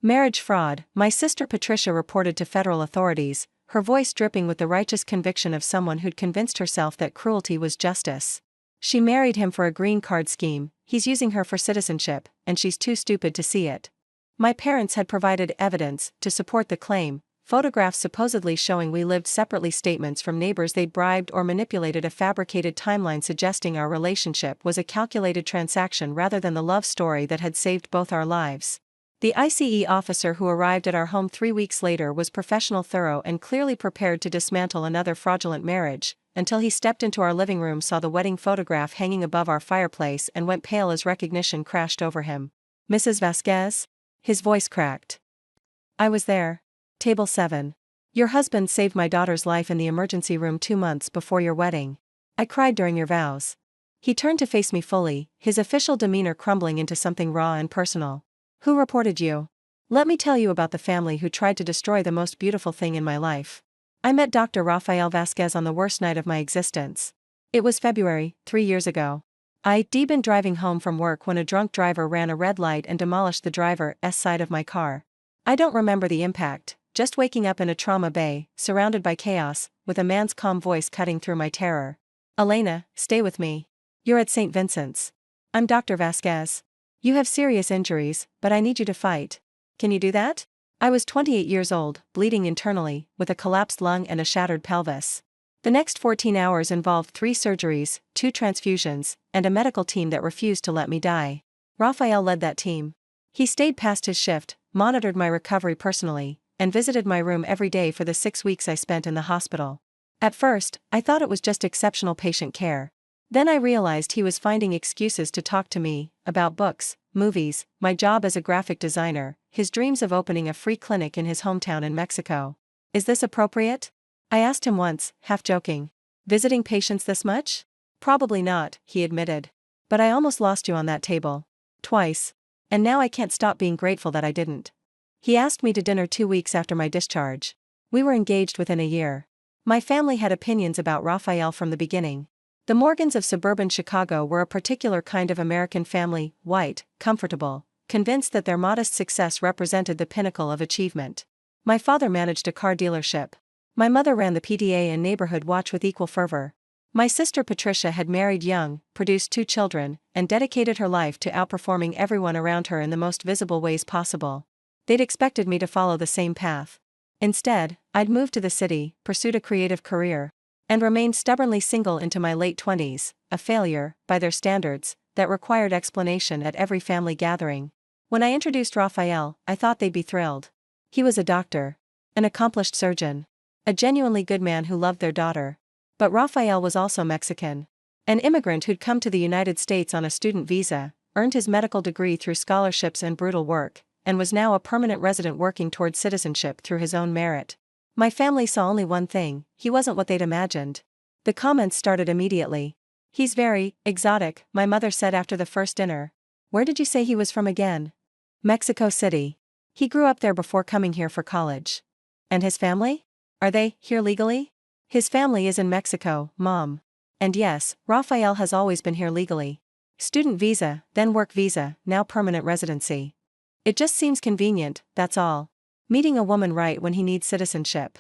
Marriage fraud, my sister Patricia reported to federal authorities, her voice dripping with the righteous conviction of someone who'd convinced herself that cruelty was justice. She married him for a green card scheme, he's using her for citizenship, and she's too stupid to see it. My parents had provided evidence to support the claim, photographs supposedly showing we lived separately, statements from neighbors they'd bribed or manipulated, a fabricated timeline suggesting our relationship was a calculated transaction rather than the love story that had saved both our lives. The ICE officer who arrived at our home 3 weeks later was professional, thorough, and clearly prepared to dismantle another fraudulent marriage, until he stepped into our living room, saw the wedding photograph hanging above our fireplace, and went pale as recognition crashed over him. "Mrs. Vasquez?" His voice cracked. "I was there. Table 7. Your husband saved my daughter's life in the emergency room 2 months before your wedding. I cried during your vows." He turned to face me fully, his official demeanor crumbling into something raw and personal. "Who reported you?" "Let me tell you about the family who tried to destroy the most beautiful thing in my life. I met Dr. Rafael Vasquez on the worst night of my existence. It was February, 3 years ago. I'd been driving home from work when a drunk driver ran a red light and demolished the driver's side of my car. I don't remember the impact, just waking up in a trauma bay, surrounded by chaos, with a man's calm voice cutting through my terror. "Elena, stay with me. You're at St. Vincent's. I'm Dr. Vasquez. You have serious injuries, but I need you to fight. Can you do that?" I was 28 years old, bleeding internally, with a collapsed lung and a shattered pelvis. The next 14 hours involved 3 surgeries, 2 transfusions, and a medical team that refused to let me die. Rafael led that team. He stayed past his shift, monitored my recovery personally, and visited my room every day for the 6 weeks I spent in the hospital. At first, I thought it was just exceptional patient care. Then I realized he was finding excuses to talk to me about books, movies, my job as a graphic designer, his dreams of opening a free clinic in his hometown in Mexico. "Is this appropriate?" I asked him once, half joking. "Visiting patients this much?" "Probably not," he admitted. "But I almost lost you on that table. Twice. And now I can't stop being grateful that I didn't." He asked me to dinner 2 weeks after my discharge. We were engaged within a year. My family had opinions about Rafael from the beginning. The Morgans of suburban Chicago were a particular kind of American family, white, comfortable, convinced that their modest success represented the pinnacle of achievement. My father managed a car dealership. My mother ran the PTA and neighborhood watch with equal fervor. My sister Patricia had married young, produced 2 children, and dedicated her life to outperforming everyone around her in the most visible ways possible. They'd expected me to follow the same path. Instead, I'd moved to the city, pursued a creative career, and remained stubbornly single into my late 20s, a failure, by their standards, that required explanation at every family gathering. When I introduced Rafael, I thought they'd be thrilled. He was a doctor, an accomplished surgeon, a genuinely good man who loved their daughter. But Rafael was also Mexican. An immigrant who'd come to the United States on a student visa, earned his medical degree through scholarships and brutal work, and was now a permanent resident working toward citizenship through his own merit. My family saw only one thing: he wasn't what they'd imagined. The comments started immediately. "He's very exotic," my mother said after the first dinner. "Where did you say he was from again?" "Mexico City. He grew up there before coming here for college." "And his family? Are they here legally?" "His family is in Mexico, Mom. And yes, Rafael has always been here legally. Student visa, then work visa, now permanent residency. It just seems convenient, that's all. Meeting a woman right when he needs citizenship."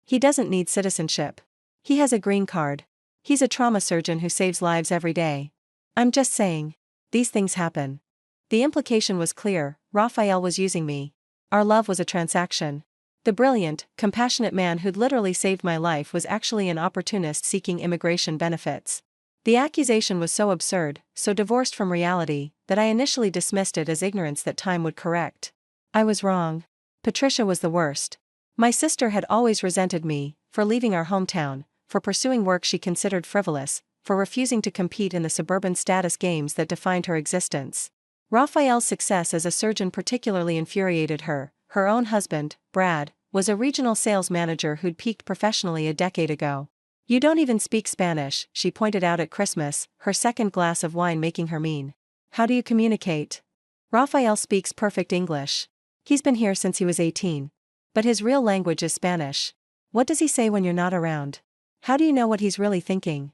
"He doesn't need citizenship. He has a green card. He's a trauma surgeon who saves lives every day." "I'm just saying. These things happen." The implication was clear: Rafael was using me. Our love was a transaction. The brilliant, compassionate man who'd literally saved my life was actually an opportunist seeking immigration benefits. The accusation was so absurd, so divorced from reality, that I initially dismissed it as ignorance that time would correct. I was wrong. Patricia was the worst. My sister had always resented me, for leaving our hometown, for pursuing work she considered frivolous, for refusing to compete in the suburban status games that defined her existence. Rafael's success as a surgeon particularly infuriated her. Her own husband, Brad, was a regional sales manager who'd peaked professionally a decade ago. "You don't even speak Spanish," she pointed out at Christmas, her second glass of wine making her mean. "How do you communicate?" "Rafael speaks perfect English. He's been here since he was 18. But his real language is Spanish." "What does he say when you're not around?" "How do you know what he's really thinking?"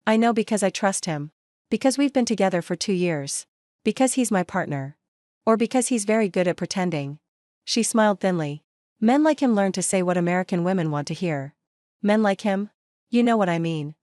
"I know because I trust him. Because we've been together for 2 years. Because he's my partner. Or because he's very good at pretending." She smiled thinly. Men like him learn to say what American women want to hear. Men like him? You know what I mean.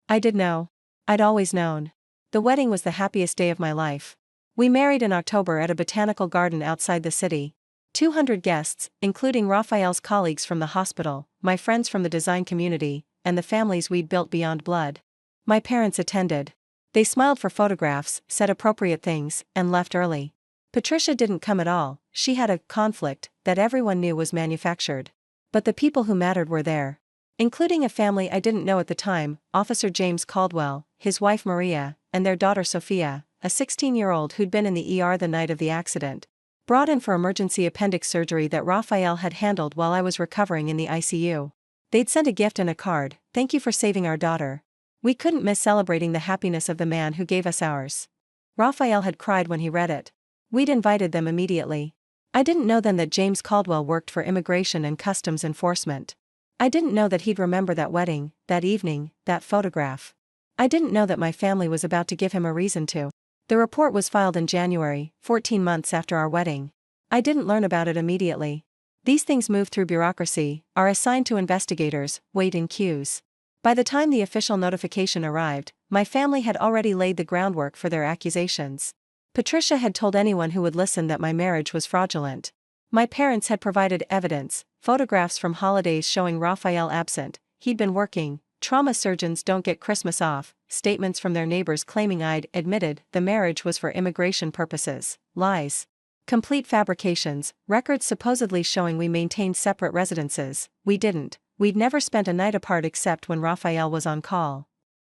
I did know. I'd always known. The wedding was the happiest day of my life. We married in October at a botanical garden outside the city. 200 guests, including Raphael's colleagues from the hospital, my friends from the design community, and the families we'd built beyond blood. My parents attended. They smiled for photographs, said appropriate things, and left early. Patricia didn't come at all. She had a conflict that everyone knew was manufactured. But the people who mattered were there. Including a family I didn't know at the time, Officer James Caldwell, his wife Maria, and their daughter Sophia, a 16-year-old who'd been in the ER the night of the accident. Brought in for emergency appendix surgery that Raphael had handled while I was recovering in the ICU. They'd sent a gift and a card, "Thank you for saving our daughter." We couldn't miss celebrating the happiness of the man who gave us ours. Raphael had cried when he read it. We'd invited them immediately. I didn't know then that James Caldwell worked for Immigration and Customs Enforcement. I didn't know that he'd remember that wedding, that evening, that photograph. I didn't know that my family was about to give him a reason to. The report was filed in January, 14 months after our wedding. I didn't learn about it immediately. These things move through bureaucracy, are assigned to investigators, wait in queues. By the time the official notification arrived, my family had already laid the groundwork for their accusations. Patricia had told anyone who would listen that my marriage was fraudulent. My parents had provided evidence, photographs from holidays showing Raphael absent, he'd been working, trauma surgeons don't get Christmas off, statements from their neighbors claiming I'd admitted the marriage was for immigration purposes, lies. Complete fabrications, records supposedly showing we maintained separate residences, we didn't, we'd never spent a night apart except when Raphael was on call.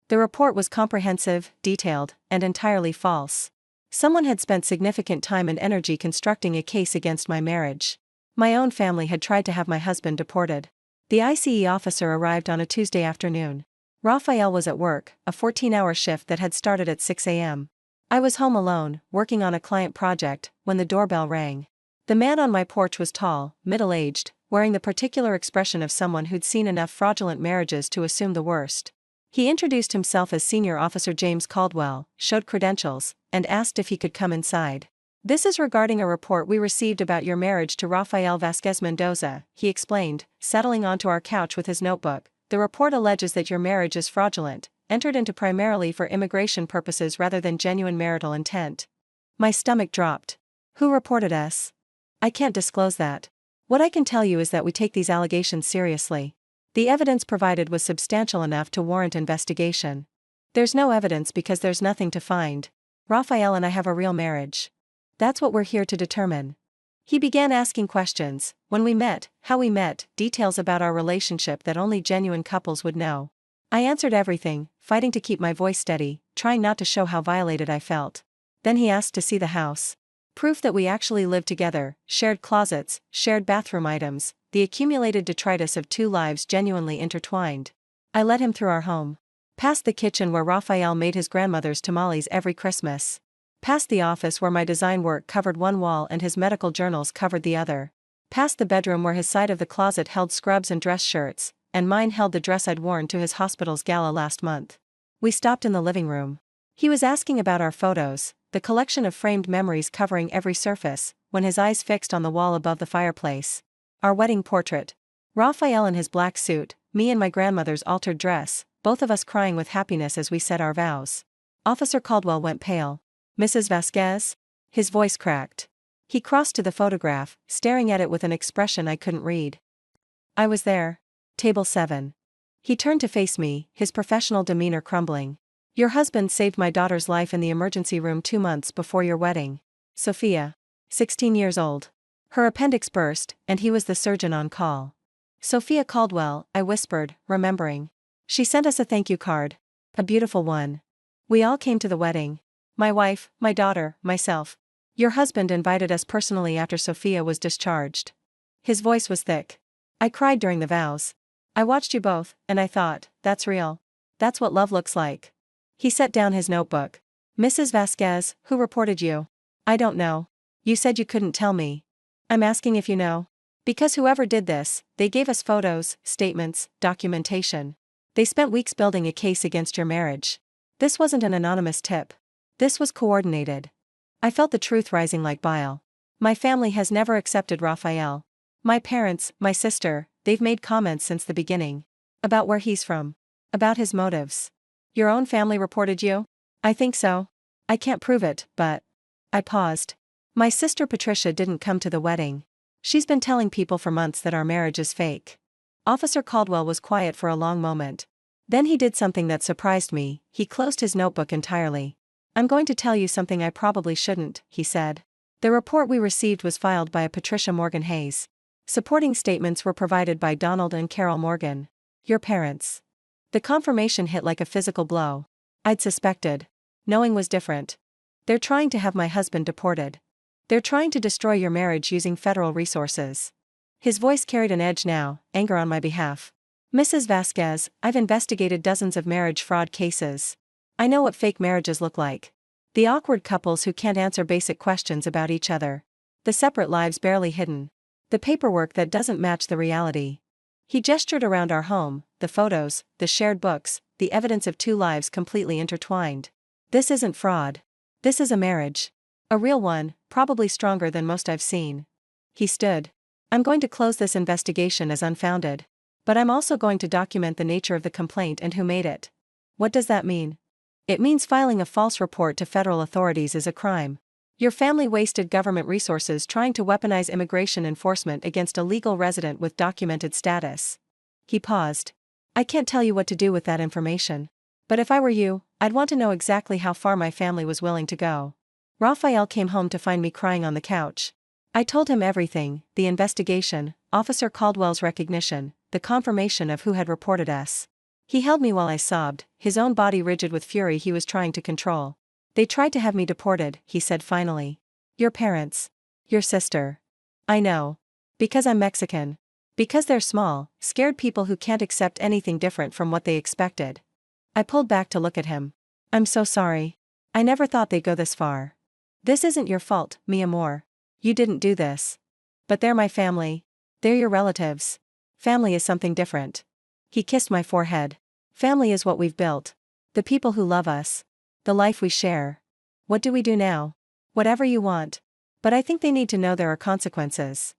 The report was comprehensive, detailed, and entirely false. Someone had spent significant time and energy constructing a case against my marriage. My own family had tried to have my husband deported. The ICE officer arrived on a Tuesday afternoon. Raphael was at work, a 14-hour shift that had started at 6 a.m. I was home alone, working on a client project, when the doorbell rang. The man on my porch was tall, middle-aged, wearing the particular expression of someone who'd seen enough fraudulent marriages to assume the worst. He introduced himself as Senior Officer James Caldwell, showed credentials, and asked if he could come inside. "This is regarding a report we received about your marriage to Rafael Vasquez Mendoza," he explained, settling onto our couch with his notebook. "The report alleges that your marriage is fraudulent, entered into primarily for immigration purposes rather than genuine marital intent." My stomach dropped. Who reported us? I can't disclose that. What I can tell you is that we take these allegations seriously. The evidence provided was substantial enough to warrant investigation. There's no evidence because there's nothing to find. Raphael and I have a real marriage. That's what we're here to determine. He began asking questions: when we met, how we met, details about our relationship that only genuine couples would know. I answered everything, fighting to keep my voice steady, trying not to show how violated I felt. Then he asked to see the house. Proof that we actually lived together, shared closets, shared bathroom items, the accumulated detritus of two lives genuinely intertwined. I led him through our home. Past the kitchen where Raphael made his grandmother's tamales every Christmas. Past the office where my design work covered one wall and his medical journals covered the other. Past the bedroom where his side of the closet held scrubs and dress shirts, and mine held the dress I'd worn to his hospital's gala last month. We stopped in the living room. He was asking about our photos, the collection of framed memories covering every surface, when his eyes fixed on the wall above the fireplace. Our wedding portrait. Raphael in his black suit, me in my grandmother's altered dress, both of us crying with happiness as we said our vows. Officer Caldwell went pale. "Mrs. Vasquez?" His voice cracked. He crossed to the photograph, staring at it with an expression I couldn't read. "I was there. Table 7. He turned to face me, his professional demeanor crumbling. "Your husband saved my daughter's life in the emergency room 2 months before your wedding. Sophia. 16 years old. Her appendix burst, and he was the surgeon on call." "Sophia Caldwell," I whispered, remembering. "She sent us a thank you card. A beautiful one. We all came to the wedding. My wife, my daughter, myself. Your husband invited us personally after Sophia was discharged." His voice was thick. "I cried during the vows. I watched you both, and I thought, that's real. That's what love looks like." He set down his notebook. "Mrs. Vasquez, who reported you?" "I don't know. You said you couldn't tell me." "I'm asking if you know. Because whoever did this, they gave us photos, statements, documentation. They spent weeks building a case against your marriage. This wasn't an anonymous tip. This was coordinated." I felt the truth rising like bile. My family has never accepted Raphael. My parents, my sister, they've made comments since the beginning. About where he's from. About his motives. Your own family reported you? I think so. I can't prove it, but. I paused. My sister Patricia didn't come to the wedding. She's been telling people for months that our marriage is fake. Officer Caldwell was quiet for a long moment. Then he did something that surprised me. He closed his notebook entirely. I'm going to tell you something I probably shouldn't, he said. The report we received was filed by a Patricia Morgan Hayes. Supporting statements were provided by Donald and Carol Morgan. Your parents. The confirmation hit like a physical blow. I'd suspected. Knowing was different. They're trying to have my husband deported. They're trying to destroy your marriage using federal resources. His voice carried an edge now, anger on my behalf. Mrs. Vasquez, I've investigated dozens of marriage fraud cases. I know what fake marriages look like. The awkward couples who can't answer basic questions about each other. The separate lives barely hidden. The paperwork that doesn't match the reality. He gestured around our home, the photos, the shared books, the evidence of two lives completely intertwined. This isn't fraud. This is a marriage. A real one, probably stronger than most I've seen. He stood. I'm going to close this investigation as unfounded. But I'm also going to document the nature of the complaint and who made it. What does that mean? It means filing a false report to federal authorities is a crime. Your family wasted government resources trying to weaponize immigration enforcement against a legal resident with documented status. He paused. I can't tell you what to do with that information. But if I were you, I'd want to know exactly how far my family was willing to go. Raphael came home to find me crying on the couch. I told him everything, the investigation, Officer Caldwell's recognition, the confirmation of who had reported us. He held me while I sobbed, his own body rigid with fury he was trying to control. They tried to have me deported, he said finally. Your parents. Your sister. I know. Because I'm Mexican. Because they're small, scared people who can't accept anything different from what they expected. I pulled back to look at him. I'm so sorry. I never thought they'd go this far. This isn't your fault, mi amor. You didn't do this. But they're my family. They're your relatives. Family is something different. He kissed my forehead. Family is what we've built. The people who love us. The life we share. What do we do now? Whatever you want. But I think they need to know there are consequences.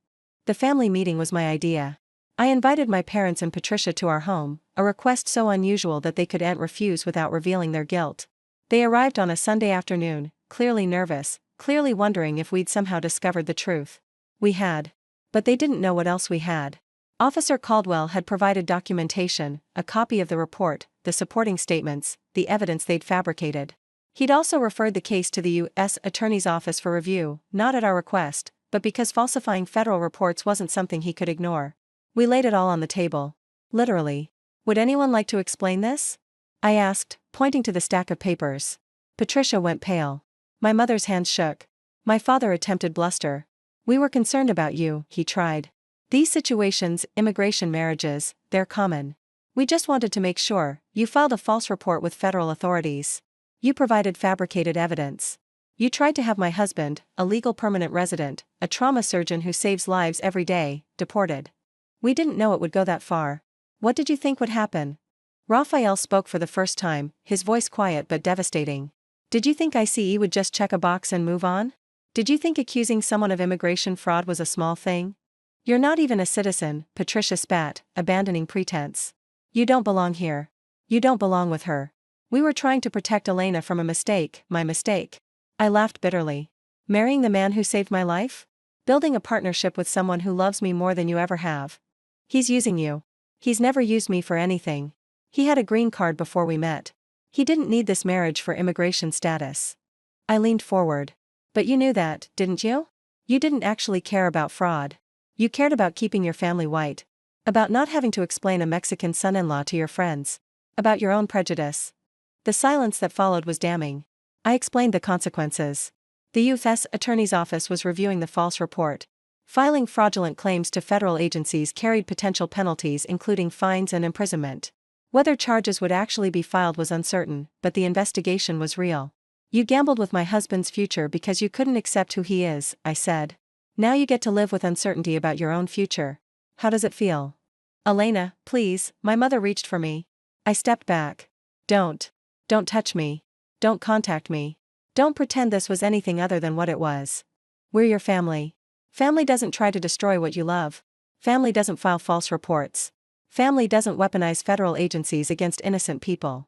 The family meeting was my idea. I invited my parents and Patricia to our home, a request so unusual that they couldn't refuse without revealing their guilt. They arrived on a Sunday afternoon, clearly nervous, clearly wondering if we'd somehow discovered the truth. We had. But they didn't know what else we had. Officer Caldwell had provided documentation, a copy of the report, the supporting statements, the evidence they'd fabricated. He'd also referred the case to the U.S. Attorney's Office for review, not at our request, but because falsifying federal reports wasn't something he could ignore. We laid it all on the table. Literally. Would anyone like to explain this? I asked, pointing to the stack of papers. Patricia went pale. My mother's hands shook. My father attempted bluster. We were concerned about you, he tried. These situations, immigration marriages, they're common. We just wanted to make sure. You filed a false report with federal authorities. You provided fabricated evidence. You tried to have my husband, a legal permanent resident, a trauma surgeon who saves lives every day, deported. We didn't know it would go that far. What did you think would happen? Raphael spoke for the first time, his voice quiet but devastating. Did you think ICE would just check a box and move on? Did you think accusing someone of immigration fraud was a small thing? You're not even a citizen, Patricia spat, abandoning pretense. You don't belong here. You don't belong with her. We were trying to protect Elena from a mistake, my mistake. I laughed bitterly. Marrying the man who saved my life? Building a partnership with someone who loves me more than you ever have. He's using you. He's never used me for anything. He had a green card before we met. He didn't need this marriage for immigration status. I leaned forward. But you knew that, didn't you? You didn't actually care about fraud. You cared about keeping your family white. About not having to explain a Mexican son-in-law to your friends. About your own prejudice. The silence that followed was damning. I explained the consequences. The U.S. Attorney's Office was reviewing the false report. Filing fraudulent claims to federal agencies carried potential penalties including fines and imprisonment. Whether charges would actually be filed was uncertain, but the investigation was real. You gambled with my husband's future because you couldn't accept who he is, I said. Now you get to live with uncertainty about your own future. How does it feel? Elena, please, my mother reached for me. I stepped back. Don't touch me. Don't contact me. Don't pretend this was anything other than what it was. We're your family. Family doesn't try to destroy what you love. Family doesn't file false reports. Family doesn't weaponize federal agencies against innocent people.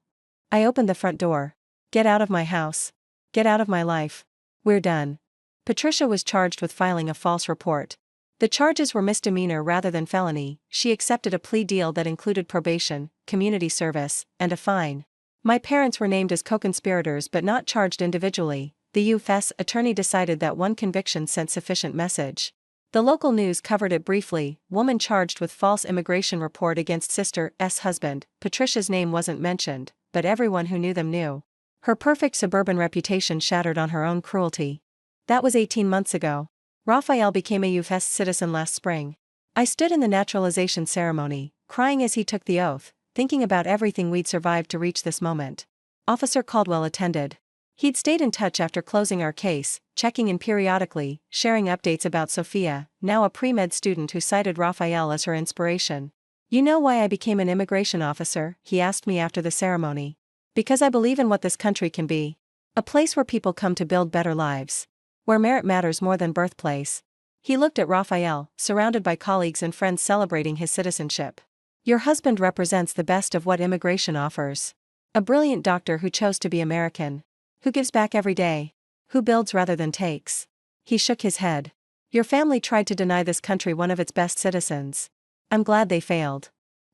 I opened the front door. Get out of my house. Get out of my life. We're done. Patricia was charged with filing a false report. The charges were misdemeanor rather than felony. She accepted a plea deal that included probation, community service, and a fine. My parents were named as co-conspirators but not charged individually. The U.S. attorney decided that one conviction sent sufficient message. The local news covered it briefly. Woman charged with false immigration report against sister's husband. Patricia's name wasn't mentioned, but everyone who knew them knew. Her perfect suburban reputation shattered on her own cruelty. That was 18 months ago. Raphael became a U.S. citizen last spring. I stood in the naturalization ceremony, crying as he took the oath, thinking about everything we'd survived to reach this moment. Officer Caldwell attended. He'd stayed in touch after closing our case, checking in periodically, sharing updates about Sophia, now a pre-med student who cited Raphael as her inspiration. You know why I became an immigration officer? He asked me after the ceremony. Because I believe in what this country can be. A place where people come to build better lives. Where merit matters more than birthplace. He looked at Raphael, surrounded by colleagues and friends celebrating his citizenship. Your husband represents the best of what immigration offers. A brilliant doctor who chose to be American. Who gives back every day. Who builds rather than takes. He shook his head. Your family tried to deny this country one of its best citizens. I'm glad they failed.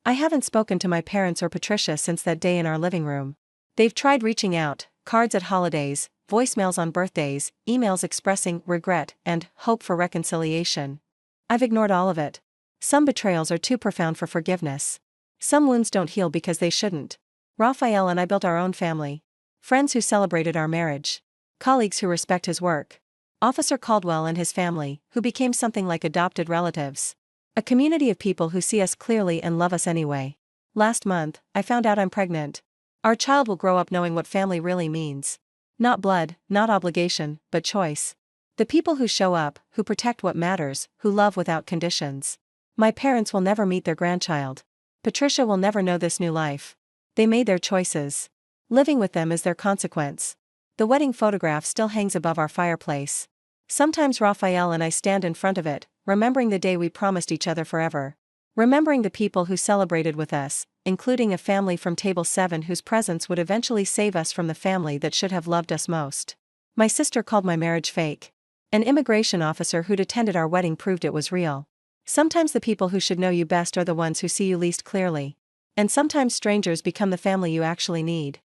I haven't spoken to my parents or Patricia since that day in our living room. They've tried reaching out, cards at holidays, voicemails on birthdays, emails expressing regret and hope for reconciliation. I've ignored all of it. Some betrayals are too profound for forgiveness. Some wounds don't heal because they shouldn't. Raphael and I built our own family. Friends who celebrated our marriage. Colleagues who respect his work. Officer Caldwell and his family, who became something like adopted relatives. A community of people who see us clearly and love us anyway. Last month, I found out I'm pregnant. Our child will grow up knowing what family really means. Not blood, not obligation, but choice. The people who show up, who protect what matters, who love without conditions. My parents will never meet their grandchild. Patricia will never know this new life. They made their choices. Living with them is their consequence. The wedding photograph still hangs above our fireplace. Sometimes Raphael and I stand in front of it, remembering the day we promised each other forever. Remembering the people who celebrated with us, including a family from Table 7 whose presence would eventually save us from the family that should have loved us most. My sister called my marriage fake. An immigration officer who'd attended our wedding proved it was real. Sometimes the people who should know you best are the ones who see you least clearly. And sometimes strangers become the family you actually need.